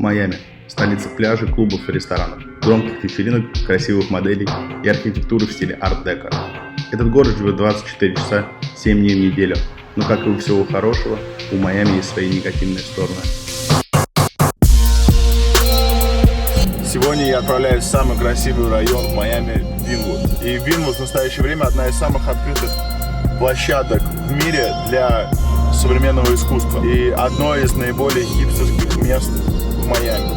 Майами – столица пляжей, клубов и ресторанов, громких вечеринок, красивых моделей и архитектуры в стиле арт-деко. Этот город живет 24 часа, 7 дней в неделю, но, как и у всего хорошего, у Майами есть свои негативные стороны. Сегодня я отправляюсь в самый красивый район в Майами – Винвуд. И Винвуд в настоящее время одна из самых открытых площадок в мире для современного искусства. И одно из наиболее хипстерских мест в Майами.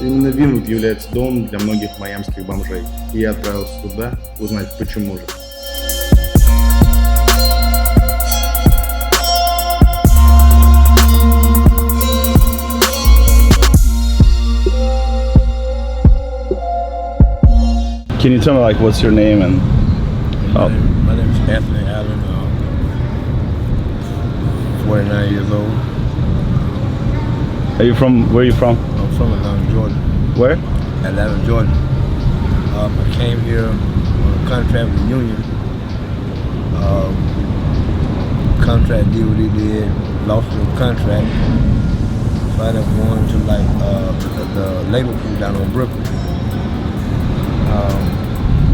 Именно Винвуд является домом для многих майамских бомжей. И я отправился туда узнать, почему же. Can you tell me, like, what's your name and? My name is Anthony Allen. 49 years old. Are you from? Where are you from? I'm from Atlanta, Georgia. Where? Atlanta, Georgia. I came here on a contract with the union. Contract deal we did, lost the contract. So I ended up going to the labor pool down on Brooklyn.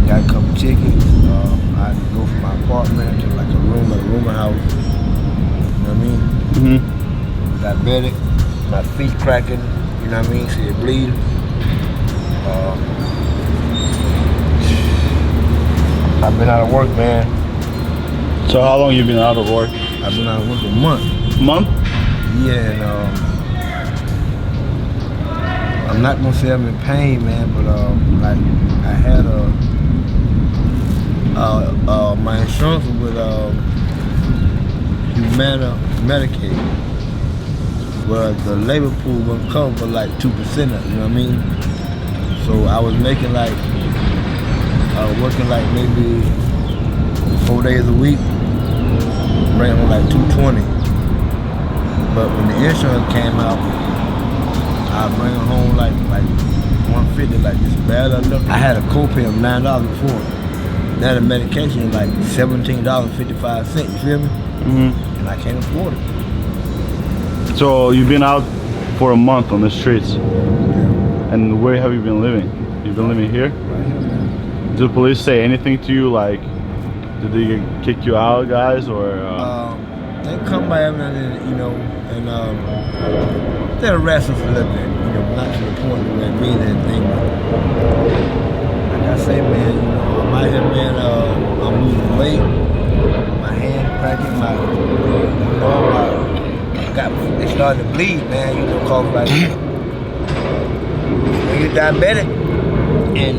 Got a couple tickets. I had to go from my apartment to like a room house. You know what I mean? Mm-hmm. Diabetic, my feet cracking. You know what I mean? See it bleed. I've been out of work, man. So how long you been out of work? I've been out of work a month. Month? Yeah, and I'm not gonna say I'm in pain, man, but like I had my insurance with Humana Medicaid, where the labor pool wouldn't cover for like 2% of it, you know what I mean? So I was making like working like maybe 4 days a week, bringing home like $220. But when the insurance came out, I bring home like 150, like this bad enough. I had a copay of $9 before. Now the medication is like $17.55. You feel me? Mm-hmm. And I can't afford it. So you've been out for a month on the streets. Yeah. And where have you been living? You've been living here? Right here, man. Did the police say anything to you? Like, did they kick you out, guys, or? They come by every now and then, you know, and they arrest us a little bit, you know, not to the point where it means anything. But like I say, man, you know, I'm out here, man. I'm losing weight. My hand cracking, they starting to bleed, man. You know, cause like when you're diabetic, and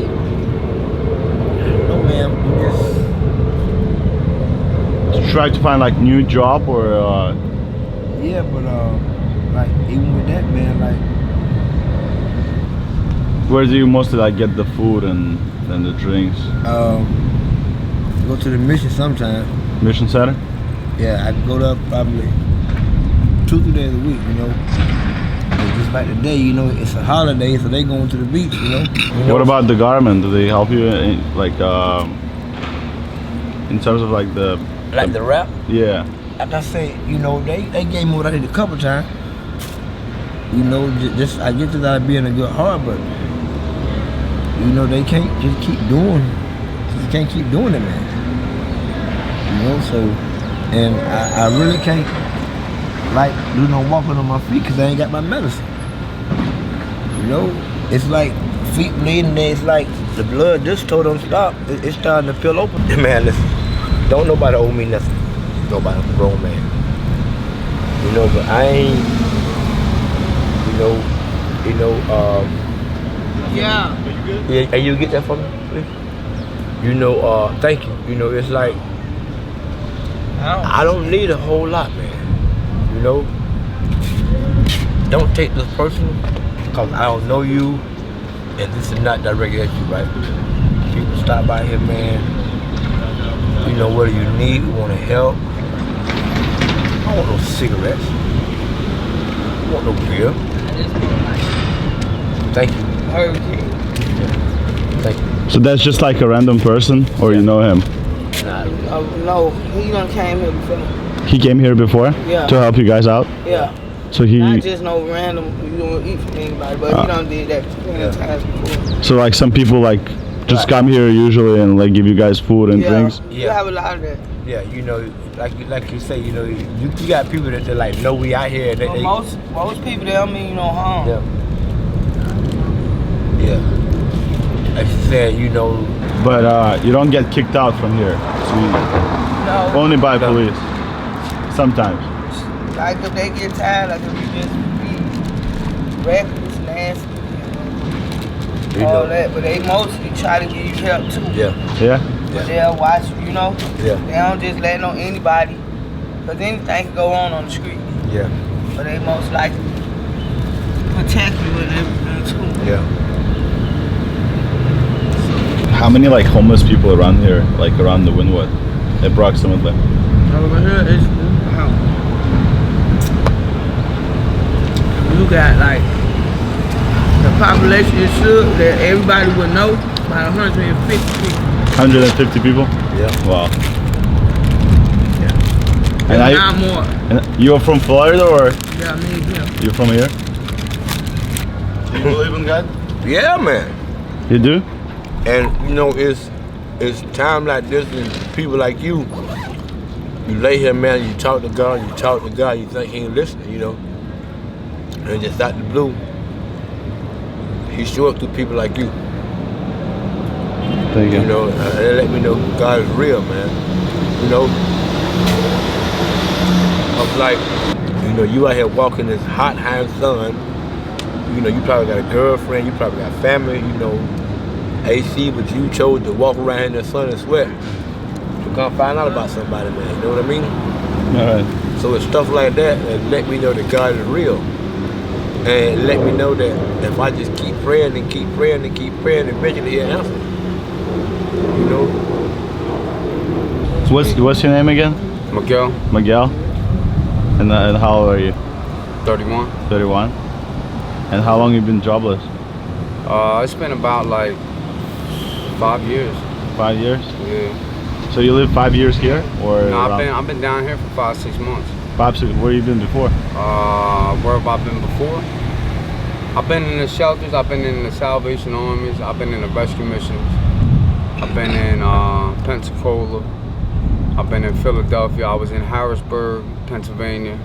no, man, we just. Try to find like new job or? Yeah, but like even with that, man, like. Where do you mostly like get the food and the drinks? Go to the mission sometime. Mission Center? Yeah, I go there probably 2-3 days a week, you know. And just like today, you know, it's a holiday, so they going to the beach, you know. What about the government? Do they help you in, like in terms of like the rap? Yeah. Like I say, you know, they gave me what I did a couple times. You know, just I get this out of being a good heart, but you know, they can't just keep doing it, man. You know, so, and I really can't like do no walking on my feet because I ain't got my medicine. You know, it's like feet bleeding, and it's like the blood just told them stop. It's starting to fill open. Man, listen, don't nobody owe me nothing. Nobody, I'm a grown man. You know, but I ain't, yeah. Yeah, and you get that from me, please? You know, thank you. You know, it's like, I don't need a whole lot, man. You know? Don't take this personal, because I don't know you, and this is not directed at you, right? People stop by here, man. You know, what do you need? You want to help? I don't want no cigarettes. I don't want no beer. Thank you. Thank you. So that's just like a random person, or you know him? No, he done came here before. He came here before? Yeah. To help you guys out? Yeah. So he, Not just no random, you don't eat from anybody, but he done did that plenty of times before. so like some people like just come here usually and like give you guys food and drinks. You have a lot of that. Yeah, you know, like you say, you know, you got people that like know we out here. But most people, they don't mean no harm. Yeah. Yeah. Like you said, you know. But you don't get kicked out from here. So No. only by police. Sometimes. Like if they get tired, like if you just be reckless, nasty, all that, but they mostly try to give you help too. Yeah. Yeah. But they'll watch, you know. Yeah. They don't just let no anybody, cause anything can go on the street. Yeah. But they most likely protect you and everything too. Yeah. How many like homeless people around here, like around the Wynwood, approximately? Over here, it's you got like the population is sure that everybody would know about 150 people. 150 people? Yeah. Wow. Yeah. And Not more. And you're from Florida or Yeah, I mean, yeah. you're from here? Do you believe in God? Yeah, man. You do? And you know, it's time like this and people like you lay here, man, you talk to God, you think he ain't listening, you know. And just out the blue, he show up to people like you. Thank you. You know, they let me know God is real, man. You know, I'm like, you know, you out here walking this hot, hot sun. You know, you probably got a girlfriend, you probably got family, you know, AC, but you chose to walk around in the sun and sweat to come find out about somebody, man. You know what I mean? All right. So it's stuff like that that let me know that God is real. And let me know that if I just keep praying and keep praying and keep praying, eventually he'll answer. You know? So what's your name again? Miguel, Miguel. And how old are you? 31. 31. And how long you been jobless? It's been about like 5 years. 5 years? Yeah. So you live 5 years here, or? No, I've been down here for 5-6 months. 5, 6. Where you been before? Where have I been before? I've been in the shelters. I've been in the Salvation Armies. I've been in the rescue missions. I've been in Pensacola. I've been in Philadelphia. I was in Harrisburg, Pennsylvania.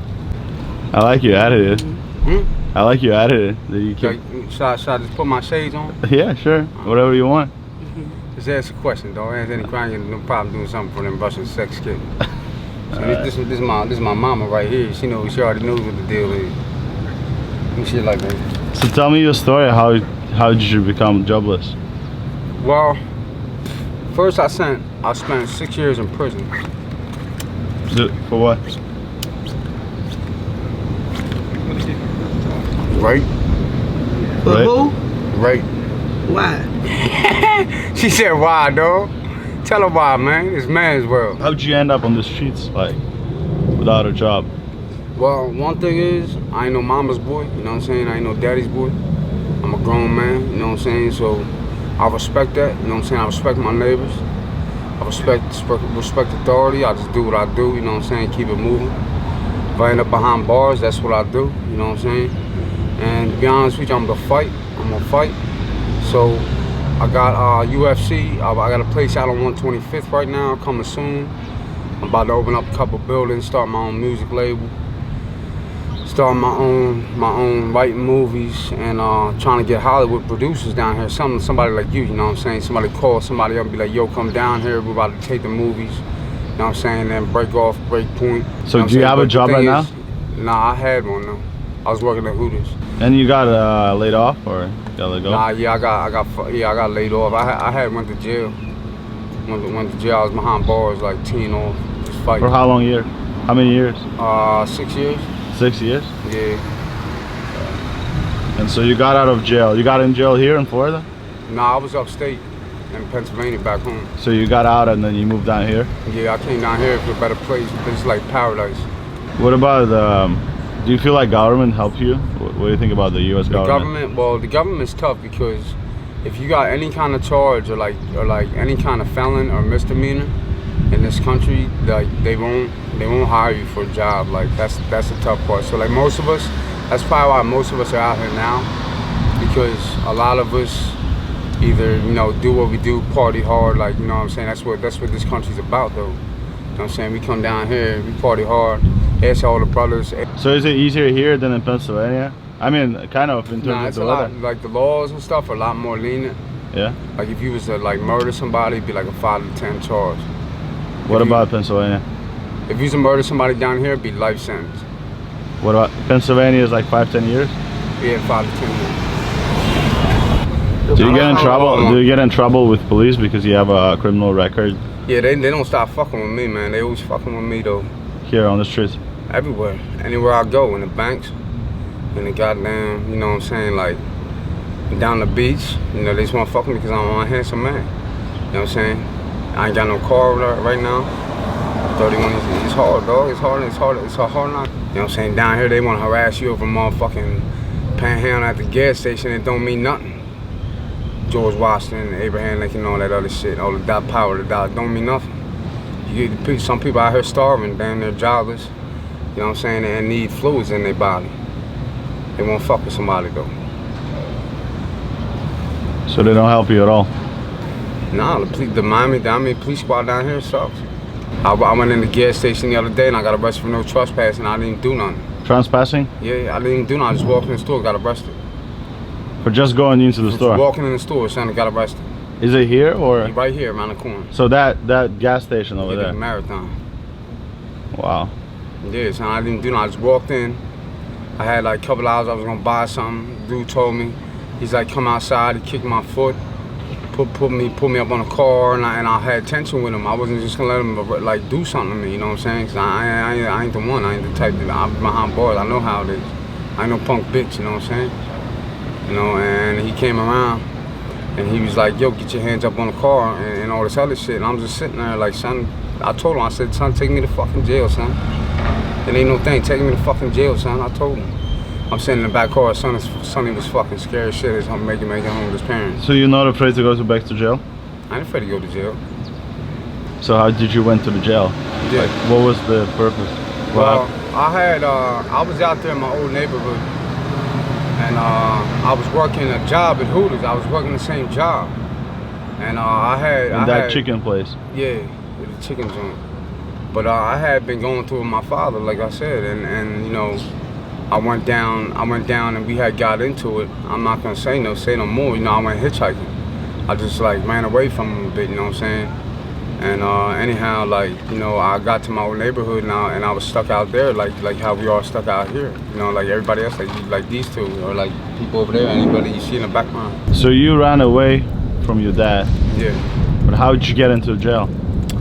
I like your attitude. Hmm? I like your attitude. That you keep... Should I just put my shades on? Yeah, sure. Whatever you want. Just ask a question, don't ask any question. No problem doing something for them Russian sex kid. So this is my mama right here. She already knows what the deal is. And shit like that. So tell me your story. How did you become jobless? Well, first I spent 6 years in prison. For what? Right? For Right. who? Right. Why? She said why, dog? Tell her why, man. It's man's world. How'd you end up on the streets, like, without a job? Well, one thing is, I ain't no mama's boy, you know what I'm saying? I ain't no daddy's boy. I'm a grown man, you know what I'm saying? So I respect that, you know what I'm saying? I respect my neighbors. I respect authority. I just do what I do, you know what I'm saying? Keep it moving. If I end up behind bars, that's what I do, you know what I'm saying? And to be honest with you, I'm gonna fight. So I got UFC. I got a place out on 125th right now, coming soon. I'm about to open up a couple buildings, start my own music label, start my own writing movies, and trying to get Hollywood producers down here. Somebody like you know what I'm saying? Somebody call somebody up and be like, yo, come down here. We're about to take the movies. You know what I'm saying? Then break point. So you know do you have a job right now? Nah, I had one though. I was working at Hooters. And you got laid off, or got let go? Nah, yeah, I got laid off. I had went to jail. Went to jail. I was behind bars like 10 off, just fighting. For how long year? How many years? 6 years. 6 years? Yeah. And so you got out of jail. You got in jail here in Florida? Nah, I was upstate in Pennsylvania back home. So you got out and then you moved down here? Yeah, I came down here for a better place. It's like paradise. What about do you feel like government helped you? What do you think about the U.S. government? Well, the government's tough because if you got any kind of charge or like any kind of felon or misdemeanor, in this country, like they won't hire you for a job. Like that's the tough part. So like most of us, that's probably why most of us are out here now, because a lot of us either, you know, do what we do, party hard, like, you know what I'm saying? That's what this country's about, though. You know what I'm saying? We come down here, we party hard, ask all the brothers. So is it easier here than in Pennsylvania? I mean, kind of in terms It's of a the weather. lot, like the laws and stuff are a lot more lenient. Yeah. Like if you was to like murder somebody, it'd be like a 5 to 10 charge. What about Pennsylvania? If you was to murder somebody down here, it'd be life sentence. What about Pennsylvania? Is like 5-10 years? Yeah, 5 to 10 years. Do you get in trouble? Do you get in trouble with police because you have a criminal record? Yeah, they don't stop fucking with me, man. They always fucking with me though. Here on the streets? Everywhere, anywhere I go, in the banks, in the goddamn, you know what I'm saying, like down the beach. You know, they just want to fuck me because I'm a handsome man. You know what I'm saying? I ain't got no car right now. 31, it's hard, dog. It's hard. It's a hard knock. You know what I'm saying? Down here, they want to harass you over motherfucking panhandle at the gas station. It don't mean nothing. George Washington, Abraham Lincoln, all that other shit, all the power, the dollar, don't mean nothing. You get some people out here starving, damn, they're jobless. You know what I'm saying? And need fluids in their body. They won't fuck with somebody though. So they don't help you at all? Nah, the Miami police squad down here sucks. I went in the gas station the other day and I got arrested for no trespassing. I didn't do nothing. Trespassing? Yeah, I didn't do nothing. I just walked in the store, got arrested. For just going into the store? Walking in the store, son, got arrested. Is it here or? Right here, around the corner. So that gas station over there? Marathon. Wow. Yeah, son, I didn't do nothing. I just walked in. I had like a couple hours, I was gonna buy something. Dude told me, he's like, come outside, he kicked my foot, put me up on a car, and I had tension with him. I wasn't just gonna let him like do something to me, you know what I'm saying? Cause I ain't the one, I ain't the type that I'm behind bars, I know how it is. I ain't no punk bitch, you know what I'm saying? You know, and he came around and he was like, yo, get your hands up on the car and all this other shit. And I'm just sitting there like, son, I told him, I said, son, take me to fucking jail, son. It ain't no thing, take me to fucking jail, son. I told him. I'm sitting in the back car, Sonny was fucking scared as shit as I'm making home with his parents. So you're not afraid to go back to jail? I ain't afraid to go to jail. So how did you went to the jail? Yeah. Like, what was the purpose? Well, I was out there in my old neighborhood. And I was working a job at Hooters. I was working the same job. And I had chicken place? Yeah, the chicken joint. But I had been going through with my father, like I said, and you know, I went down and we had got into it. I'm not gonna say no more, you know, I went hitchhiking. I just like ran away from him a bit, you know what I'm saying? And anyhow, like, you know, I got to my old neighborhood now and I was stuck out there like how we are stuck out here. You know, like everybody else, like these two, or like people over there, anybody you see in the background. So you ran away from your dad? Yeah. But how did you get into jail?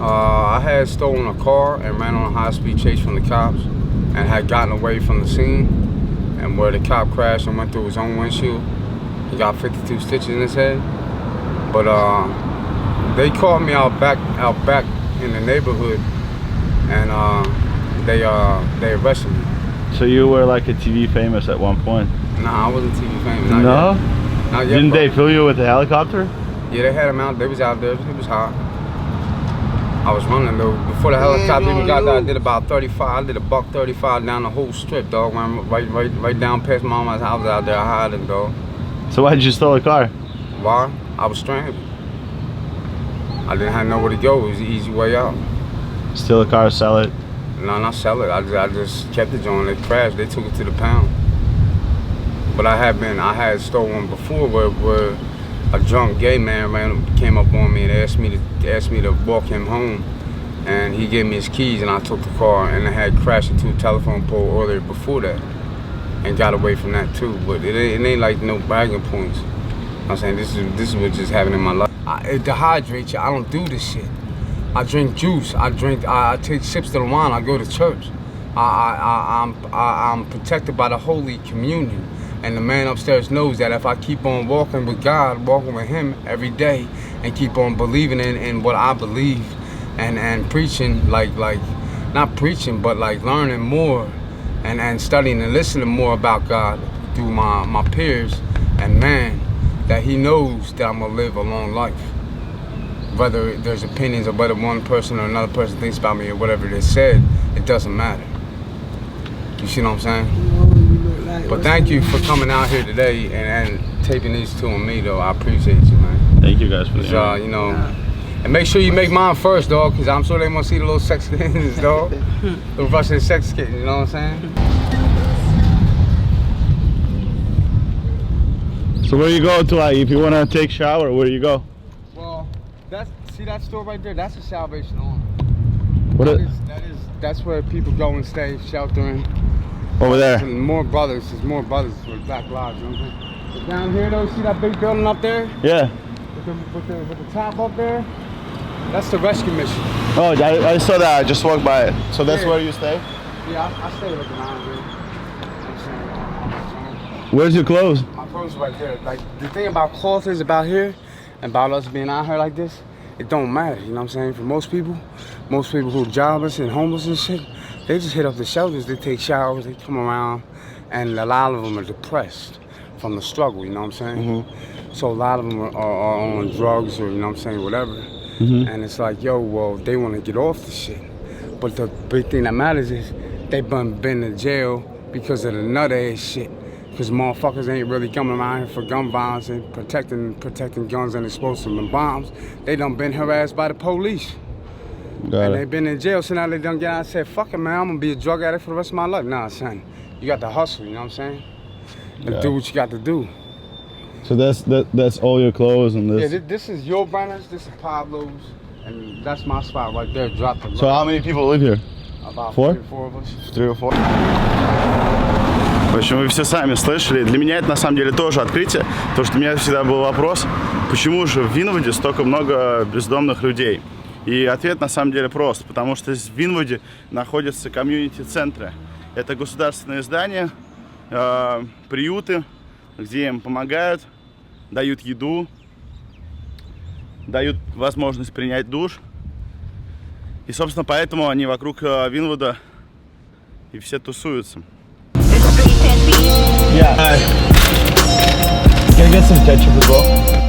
I had stolen a car and ran on a high-speed chase from the cops and had gotten away from the scene, and where the cop crashed and went through his own windshield. He got 52 stitches in his head. But they caught me out back in the neighborhood, and they arrested me. So you were like a TV famous at one point? Nah, I wasn't TV famous. No? Not yet, Didn't bro. they fill you with a helicopter? Yeah, they had him out. They was out there. It was hot. I was running though. Before the helicopter even got there, I did about 35. I did a $135 down the whole strip, dog. Right down past my mama's house out there, hiding, dog. So why did you steal a car? Why? I was stranded. I didn't have nowhere to go. It was the easy way out. Steal a car, sell it? No, not sell it. I just kept it on. They crashed. They took it to the pound. But I had stolen before where a drunk gay man came up on me and asked me to walk him home, and he gave me his keys and I took the car, and I had crashed into a telephone pole earlier before that and got away from that too. But it ain't like no bragging points. I'm saying this is what just happened in my life. It dehydrates you. I don't do this shit. I drink juice. I take sips of the wine. I go to church. I'm protected by the Holy Communion. And the man upstairs knows that if I keep on walking with God, walking with Him every day, and keep on believing in what I believe, and preaching, like not preaching, but like learning more, and studying and listening more about God through my peers, and man, that He knows that I'm gonna live a long life, whether there's opinions of whether one person or another person thinks about me or whatever they said, it doesn't matter. You see what I'm saying? But thank you for coming out here today and taping these two on me, though. I appreciate you, man. Thank you guys for that. You know, and make sure you make mine first, dog, because I'm sure they want to see the little sex kittens, dog. The Russian sex kittens, you know what I'm saying? So where you go to, like, if you want to take shower, where you go? Well, see that store right there? That's a Salvation Army. That's where people go and stay, sheltering. Over there. And more brothers, there's more brothers for Black Lives, you know what I'm saying? But down here though, see that big building up there? Yeah. With the top up there? That's the rescue mission. Oh, I saw that, I just walked by it. So that's where you stay? Yeah, I stay looking around here. Where's your clothes? My clothes right there. Like, the thing about cloth is about here, and about us being out here like this, it don't matter, you know what I'm saying? For most people who jobless and homeless and shit, they just hit up the shelters, they take showers, they come around, and a lot of them are depressed from the struggle, you know what I'm saying? Mm-hmm. So a lot of them are on drugs or, you know what I'm saying, whatever. Mm-hmm. And it's like, yo, well, they want to get off the shit. But the big thing that matters is they've been in jail because of the nut ass shit. Because motherfuckers ain't really coming around here for gun violence and protecting guns and explosives and bombs. They done been harassed by the police. And they been in jail, so now they done get out and said, fuck it, man, I'm gonna be a drug addict for the rest of my life. Nah, son, you got to hustle, you know what I'm saying? And do what you got to do. So that's all your clothes and this? Yeah, this is your Brenner's, this is Pablo's, and that's my spot right there, drop the So how many people live here? About 4? 3 or 4 of us. 3 or 4. В общем, вы все сами слышали. Для меня это на самом деле тоже открытие, потому что у меня всегда был вопрос, почему же в Винвуде столько много бездомных людей? И ответ на самом деле прост, потому что в Винвуде находятся комьюнити-центры. Это государственные здания, приюты, где им помогают, дают еду, дают возможность принять душ. И, собственно, поэтому они вокруг Винвуда и все тусуются. Yeah. Can I get some ketchup as well?